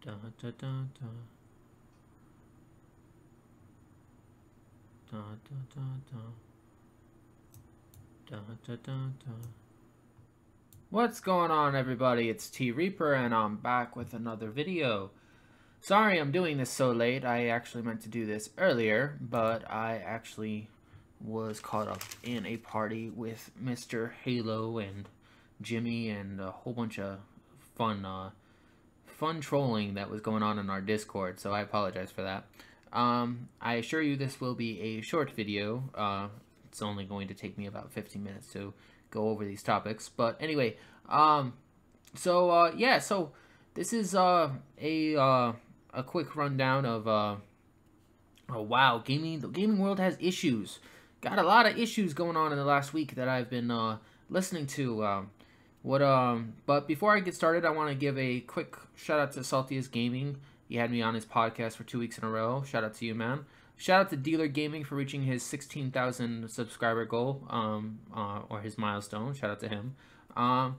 Da, da, da, da. Da, da, da, da. Da, da, da, da. What's going on, everybody? It's T Reaper, and I'm back with another video. Sorry I'm doing this so late. I actually meant to do this earlier, but I actually was caught up in a party with Mr. Halo and Jimmy and a whole bunch of fun trolling that was going on in our Discord, so I apologize for that. I assure you this will be a short video. It's only going to take me about 15 minutes to go over these topics. But anyway, yeah, so this is a quick rundown of oh wow, the gaming world has issues. Got a lot of issues going on in the last week that I've been listening to. But before I get started, I want to give a quick shout out to Saltiest Gaming. He had me on his podcast for 2 weeks in a row. Shout out to you, man. Shout out to Dealer Gaming for reaching his 16,000 subscriber goal, or his milestone. Shout out to him. And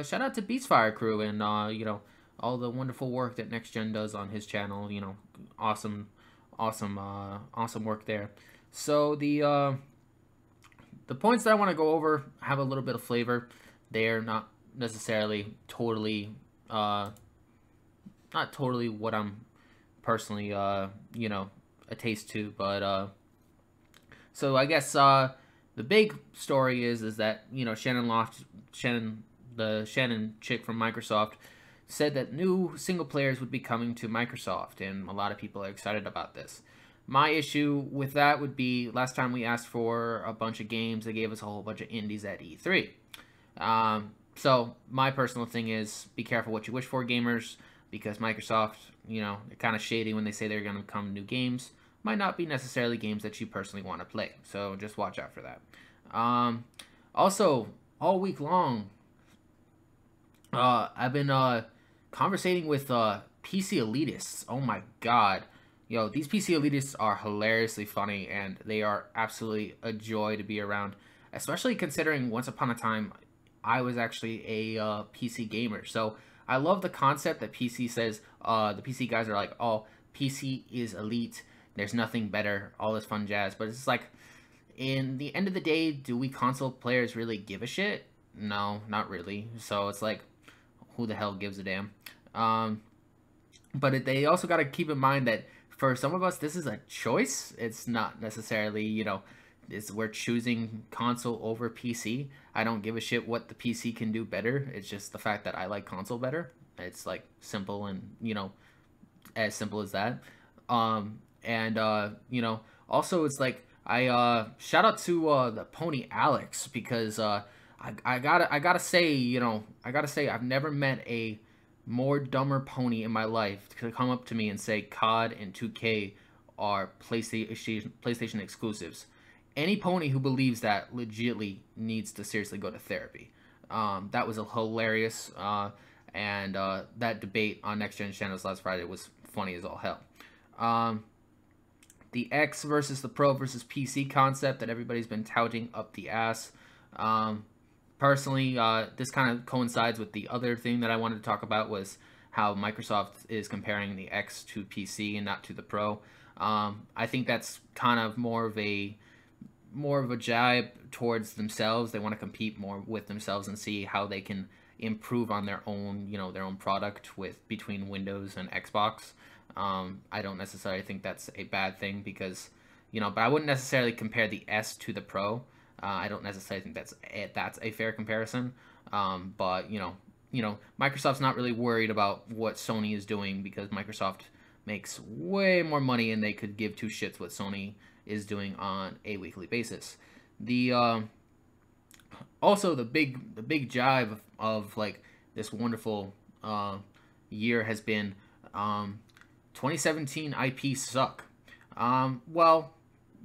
shout out to Beastfire Crew and all the wonderful work that Next Gen does on his channel. Awesome work there. So the points that I want to go over have a little bit of flavor. They're not necessarily totally, not totally what I'm personally, a taste to, but, so I guess, the big story is that, the Shannon chick from Microsoft said that new single players would be coming to Microsoft, and a lot of people are excited about this. My issue with that would be, last time we asked for a bunch of games, they gave us a whole bunch of indies at E3. So my personal thing is, be careful what you wish for, gamers, because Microsoft, they're kind of shady when they say they're going to come new games. Might not be necessarily games that you personally want to play, so just watch out for that. Also, all week long, I've been conversating with PC elitists. Oh my god. Yo, these PC elitists are hilariously funny, and they are absolutely a joy to be around, especially considering once upon a time I was actually a PC gamer. So I love the concept that PC says, the PC guys are like, oh, PC is elite, there's nothing better, all this fun jazz. But it's like, in the end of the day, do we console players really give a shit? No, not really. So it's like, who the hell gives a damn? But they also got to keep in mind that for some of us, this is a choice. It's not necessarily, we're choosing console over PC. I don't give a shit what the PC can do better. It's just the fact that I like console better. It's like simple and, as simple as that. Also it's like, I shout out to the Pony Alex, because I gotta say I've never met a more dumber pony in my life to come up to me and say COD and 2K are PlayStation exclusives. Any pony who believes that legitimately needs to seriously go to therapy. That was a hilarious, and that debate on Next Gen channels last Friday was funny as all hell. The X versus the Pro versus PC concept that everybody's been touting up the ass. Personally, this kind of coincides with the other thing that I wanted to talk about, was how Microsoft is comparing the X to PC and not to the Pro. I think that's kind of more of a jibe towards themselves. They want to compete more with themselves and see how they can improve on their own, their own product between Windows and Xbox. I don't necessarily think that's a bad thing, because, but I wouldn't necessarily compare the S to the Pro. I don't necessarily think that's a fair comparison. But Microsoft's not really worried about what Sony is doing, because Microsoft makes way more money and they could give two shits what Sony is doing on a weekly basis. Also the big jive of like this wonderful year has been 2017 IPs suck. Well,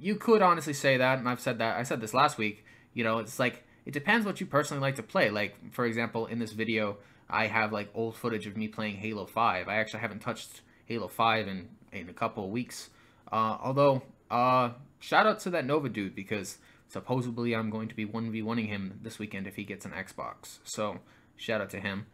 you could honestly say that, and I said this last week. It's like, it depends what you personally like to play. Like, for example, in this video, I have like old footage of me playing Halo 5. I actually haven't touched Halo 5 in a couple of weeks. Although, shout out to that Nova dude, because supposedly I'm going to be 1v1ing him this weekend if he gets an Xbox. So, shout out to him.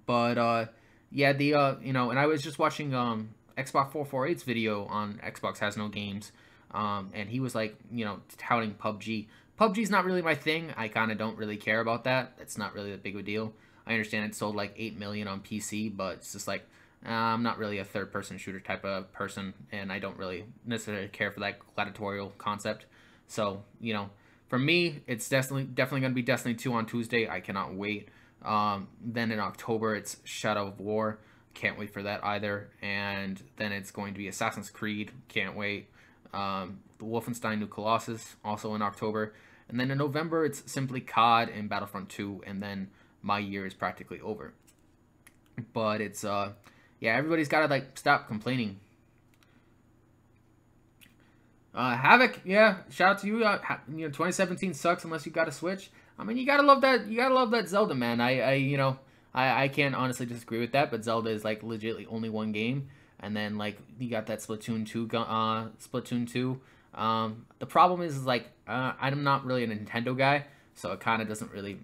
But yeah, the you know, and I was just watching Xbox 448's video on Xbox Has No Games, and he was like, you know, touting PUBG. PUBG's not really my thing. I kind of don't really care about that. It's not really that big of a deal. I understand it sold like 8 million on PC, but it's just like I'm not really a third-person shooter type of person, and I don't really necessarily care for that gladiatorial concept. So, you know, for me, it's definitely going to be Destiny 2 on Tuesday. I cannot wait. Then in October, it's Shadow of War. Can't wait for that either. And then it's going to be Assassin's Creed. Can't wait. The Wolfenstein New Colossus, also in October. And then in November, it's simply COD and Battlefront 2. And then my year is practically over. But it's, yeah, everybody's got to, like, stop complaining. Havoc, yeah, shout out to you. You know, 2017 sucks unless you got a Switch. I mean, you gotta love that. You gotta love that Zelda, man. You know, I can't honestly disagree with that. But Zelda is like legitimately only one game, and then like you got that Splatoon 2, Splatoon 2. The problem is like I'm not really a Nintendo guy, so it kind of doesn't really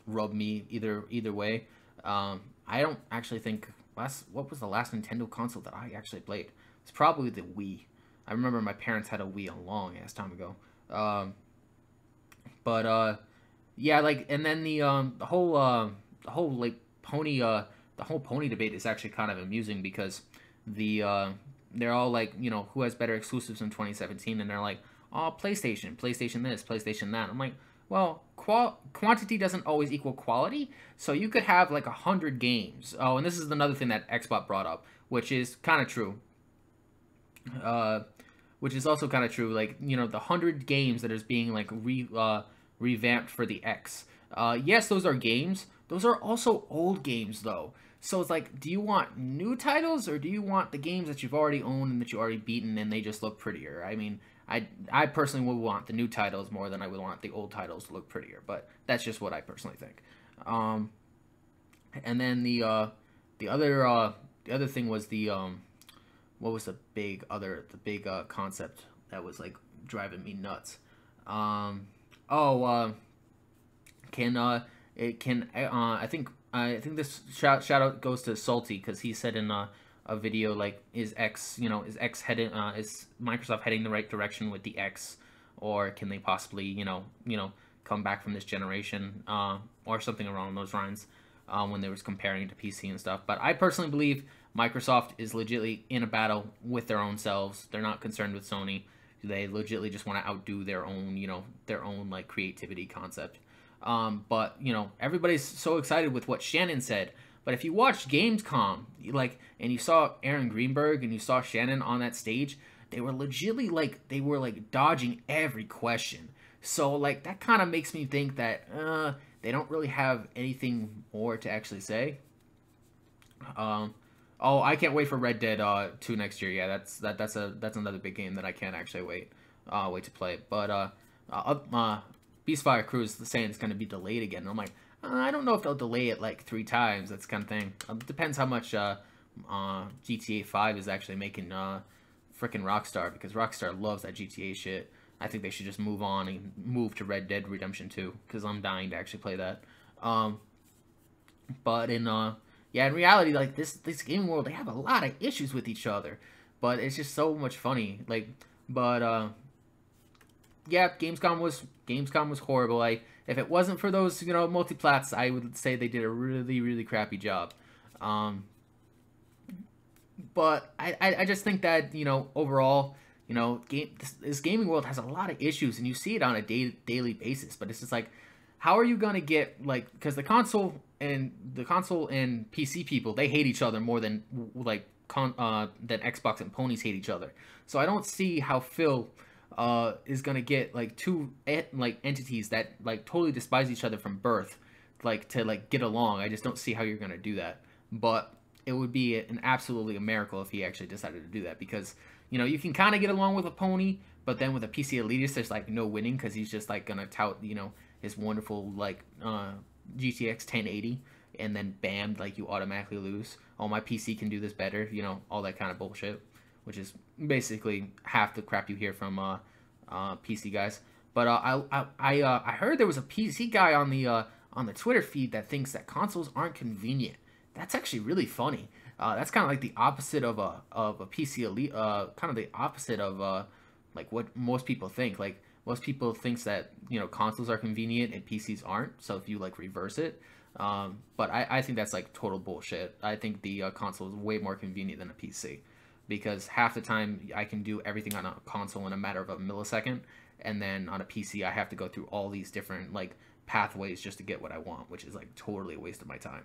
rub me either way. I don't actually think what was the last Nintendo console that I actually played? It's probably the Wii. I remember my parents had a Wii a long ass time ago. Yeah, like, and then the whole like pony the whole pony debate is actually kind of amusing because they're all like, you know, who has better exclusives in 2017, and they're like, oh, PlayStation this, PlayStation that. I'm like, well, quantity doesn't always equal quality, so you could have like 100 games. Oh, and this is another thing that Xbox brought up, which is kind of true. Which is also kind of true. Like, you know, the 100 games that is being like revamped for the X. Yes, those are games. Those are also old games though. So it's like, do you want new titles or do you want the games that you've already owned and that you already beaten and they just look prettier? I mean, I personally would want the new titles more than I would want the old titles to look prettier, but that's just what I personally think. And then the other thing was the what was the big concept that was like driving me nuts? I think this shout out goes to Salty because he said in a video like, is Microsoft heading the right direction with the X, or can they possibly come back from this generation or something along those lines, when they was comparing it to PC and stuff. But I personally believe Microsoft is legitimately in a battle with their own selves. They're not concerned with Sony. They legitimately just want to outdo their own like creativity concept. But you know, everybody's so excited with what Shannon said. But if you watched Gamescom, and you saw Aaron Greenberg and you saw Shannon on that stage, they were legitimately dodging every question. So like that kind of makes me think that they don't really have anything more to actually say. Oh, I can't wait for Red Dead 2 next year. Yeah, that's another big game that I can't actually wait to play. But Beastfire Crew is saying it's going to be delayed again. And I'm like, I don't know if they'll delay it like 3 times. That's kind of thing. It depends how much GTA 5 is actually making frickin' Rockstar, because Rockstar loves that GTA shit. I think they should just move on and move to Red Dead Redemption 2, because I'm dying to actually play that. But in reality, like this gaming world, they have a lot of issues with each other, but it's just so much funny. Yeah, Gamescom was horrible. If it wasn't for those multiplats, I would say they did a really crappy job. But I just think that overall, this gaming world has a lot of issues, and you see it on a daily basis. But it's just like, how are you gonna get because the console and PC people, they hate each other more than than Xbox and ponies hate each other. So I don't see how Phil is gonna get two entities that totally despise each other from birth to get along. I just don't see how you're gonna do that. But it would be an absolutely a miracle if he actually decided to do that, because you can kind of get along with a pony, but then with a PC elitist, there's no winning, because he's just gonna tout his wonderful GTX 1080, and then bam, you automatically lose. Oh, my PC can do this better, all that kind of bullshit, which is basically half the crap you hear from PC guys. But I heard there was a PC guy on the Twitter feed that thinks that consoles aren't convenient, That's actually really funny. That's kind of like the opposite of a PC elite. Kind of the opposite of like what most people think. Like most people thinks that consoles are convenient and PCs aren't. So if you like reverse it, but I think that's like total bullshit. I think the console is way more convenient than a PC because half the time I can do everything on a console in a matter of a millisecond, and then on a PC I have to go through all these different like pathways just to get what I want, which is like totally a waste of my time.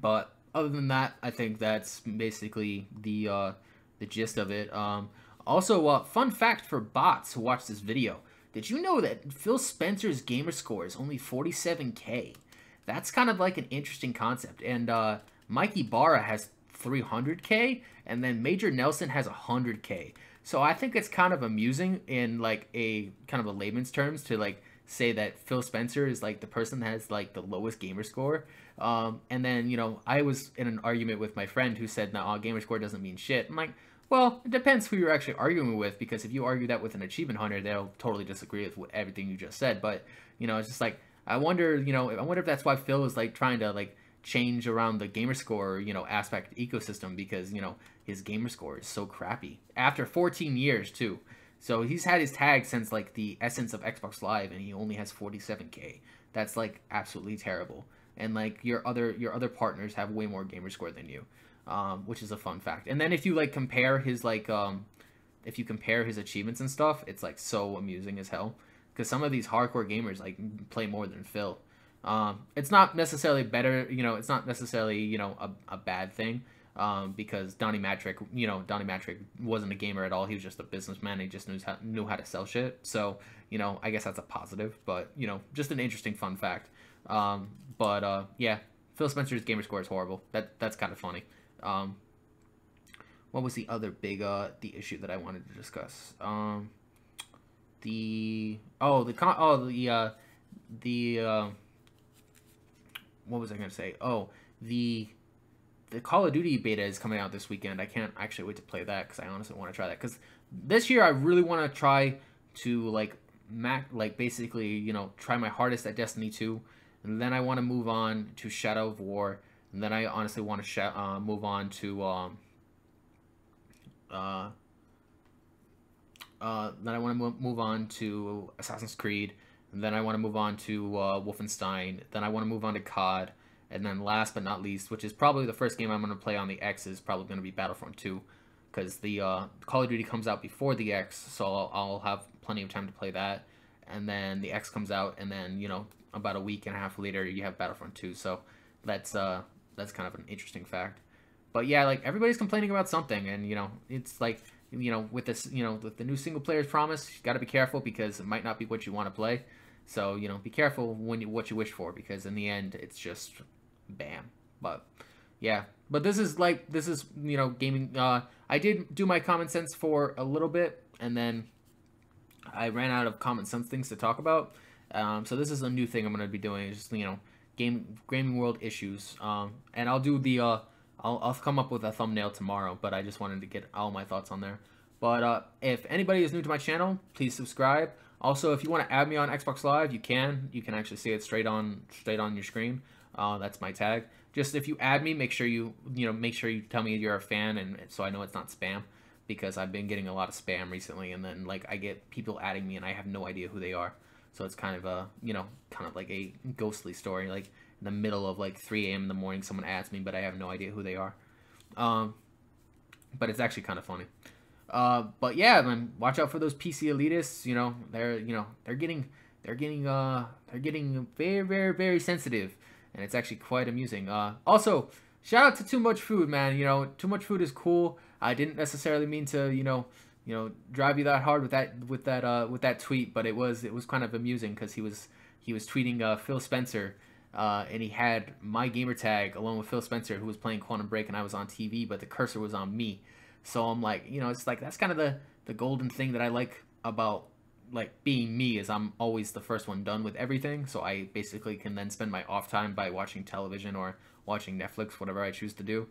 But other than that, I think that's basically the gist of it. Also, fun fact for bots who watch this video: did you know that Phil Spencer's gamer score is only 47K? That's kind of like an interesting concept. And Mikey Barra has 300K, and then Major Nelson has 100K. So I think it's kind of amusing in like a kind of a layman's terms to like say that Phil Spencer is like the person that has like the lowest gamer score. And then, I was in an argument with my friend who said, no, gamer score doesn't mean shit. I'm like, well, it depends who you're actually arguing with, because if you argue that with an achievement hunter, they'll totally disagree with everything you just said. But, it's just like, I wonder if that's why Phil is like trying to like change around the gamer score, aspect ecosystem, because, his gamer score is so crappy. After 14 years, too. So he's had his tag since like the essence of Xbox Live, and he only has 47K. That's like absolutely terrible. And like your other partners have way more gamer score than you, which is a fun fact. And then if you like compare his like if you compare his achievements and stuff, it's like so amusing as hell, because some of these hardcore gamers like play more than Phil. It's not necessarily better, it's not necessarily a bad thing, because Donnie Matrick wasn't a gamer at all. He was just a businessman. He just knew how to sell shit. So I guess that's a positive, but just an interesting fun fact. Yeah, Phil Spencer's gamer score is horrible. That's kind of funny. What was the other big the issue that I wanted to discuss? What was I gonna say? Oh, the Call of Duty beta is coming out this weekend. I can't actually wait to play that, because I honestly want to try that. Because this year I really want to try to basically try my hardest at Destiny 2, and then I want to move on to Shadow of War, and then I honestly want to move on to then I want to move on to Assassin's Creed, and then I want to move on to Wolfenstein, then I want to move on to COD, and then last but not least, which is probably the first game I'm going to play on the X, is probably going to be Battlefront 2, because the Call of Duty comes out before the X, so I'll have plenty of time to play that, and then the X comes out, and then about a week and a half later you have Battlefront 2, so that's kind of an interesting fact. But yeah, like everybody's complaining about something, and it's like with this with the new single player's promise, you got to be careful, because it might not be what you want to play. So be careful what you wish for, because in the end it's just bam. But yeah, but this is gaming. I did do my common sense for a little bit, and then I ran out of common sense things to talk about. So this is a new thing I'm going to be doing, just gaming world issues. And I'll do the I'll come up with a thumbnail tomorrow, but I just wanted to get all my thoughts on there. But if anybody is new to my channel, please subscribe. Also, if you want to add me on Xbox Live, you can actually see it straight on your screen. That's my tag. Just if you add me, make sure you tell me you're a fan, and so I know it's not spam, because I've been getting a lot of spam recently, and then like I get people adding me and I have no idea who they are. So it's kind of a kind of like a ghostly story. Like in the middle of like 3 a.m. in the morning, someone adds me, but I have no idea who they are. But it's actually kind of funny. But yeah, man, watch out for those PC elitists. They're getting very, very, very sensitive, and it's actually quite amusing. Also, shout out to Too Much Food, man. Too Much Food is cool. I didn't necessarily mean to, drive you that hard with that tweet, but it was kind of amusing, because he was tweeting Phil Spencer, and he had my gamer tag along with Phil Spencer, who was playing Quantum Break, and I was on TV, but the cursor was on me. So I'm like, it's like that's kind of the golden thing that I like about like being me, is I'm always the first one done with everything. So I basically can then spend my off time by watching television or watching Netflix, whatever I choose to do.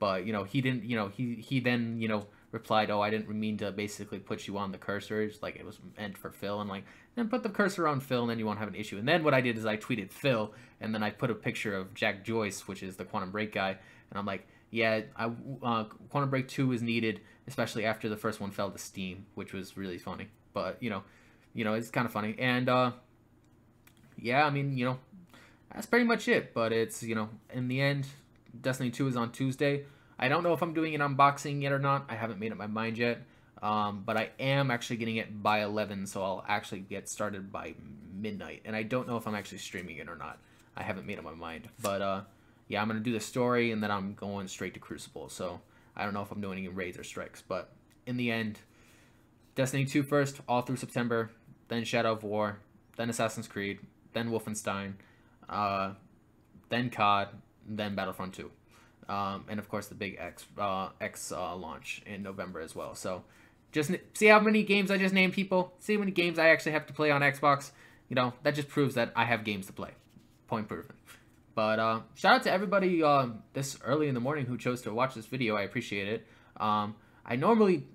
But, you know, he didn't, you know, he then, you know, replied, oh, I didn't mean to basically put you on the cursors, like it was meant for Phil, and like, then put the cursor on Phil, and then you won't have an issue. And then what I did is I tweeted Phil, and then I put a picture of Jack Joyce, which is the Quantum Break guy, and I'm like, yeah, Quantum Break 2 is needed, especially after the first one fell to Steam, which was really funny. But, you know, it's kind of funny. And, yeah, I mean, you know, that's pretty much it. But it's, you know, in the end, Destiny 2 is on Tuesday. I don't know if I'm doing an unboxing yet or not. I haven't made up my mind yet. But I am actually getting it by 11, so I'll actually get started by midnight. And I don't know if I'm actually streaming it or not. I haven't made up my mind. But, yeah, I'm going to do the story, and then I'm going straight to Crucible. So I don't know if I'm doing any raids or strikes. But in the end, Destiny 2 first, all through September. Then Shadow of War. Then Assassin's Creed. Then Wolfenstein. Then COD. Then Battlefront 2. And of course the big X launch in November as well. So just see how many games I just named, people. See how many games I actually have to play on Xbox. You know, that just proves that I have games to play. Point proven. But shout out to everybody this early in the morning who chose to watch this video. I appreciate it. I normally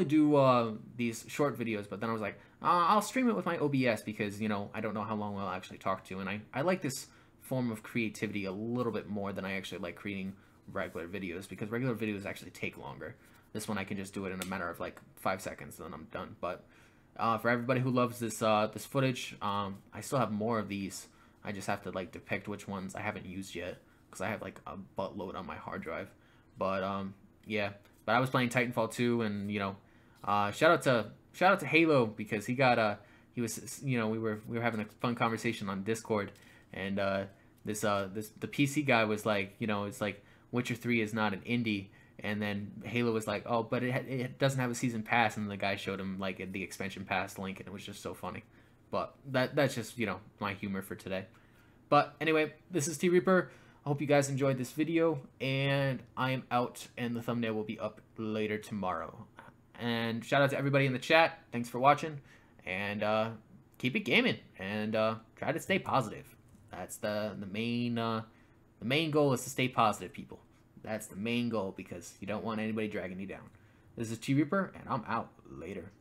do these short videos, but then I was like, I'll stream it with my OBS because, you know, I don't know how long I'll actually talk to, and I like this form of creativity a little bit more than I actually like creating regular videos, because regular videos actually take longer. This one I can just do it in a matter of like 5 seconds, and then I'm done. But for everybody who loves this this footage, I still have more of these. I just have to like depict which ones I haven't used yet, because I have like a buttload on my hard drive. But yeah, but I was playing Titanfall 2, and you know, shout out to Halo, because he got he was, you know, we were having a fun conversation on Discord, and the PC guy was like, you know, it's like Witcher 3 is not an indie, and then Halo was like, oh, but it doesn't have a season pass, and the guy showed him like the expansion pass link, and it was just so funny. But that's just, you know, my humor for today. But anyway, this is T Reaper. I hope you guys enjoyed this video, and I am out, and the thumbnail will be up later tomorrow. And shout out to everybody in the chat. Thanks for watching, and keep it gaming, and try to stay positive. That's the main goal is to stay positive, people. That's the main goal, because you don't want anybody dragging you down. This is T Reaper, and I'm out. Later.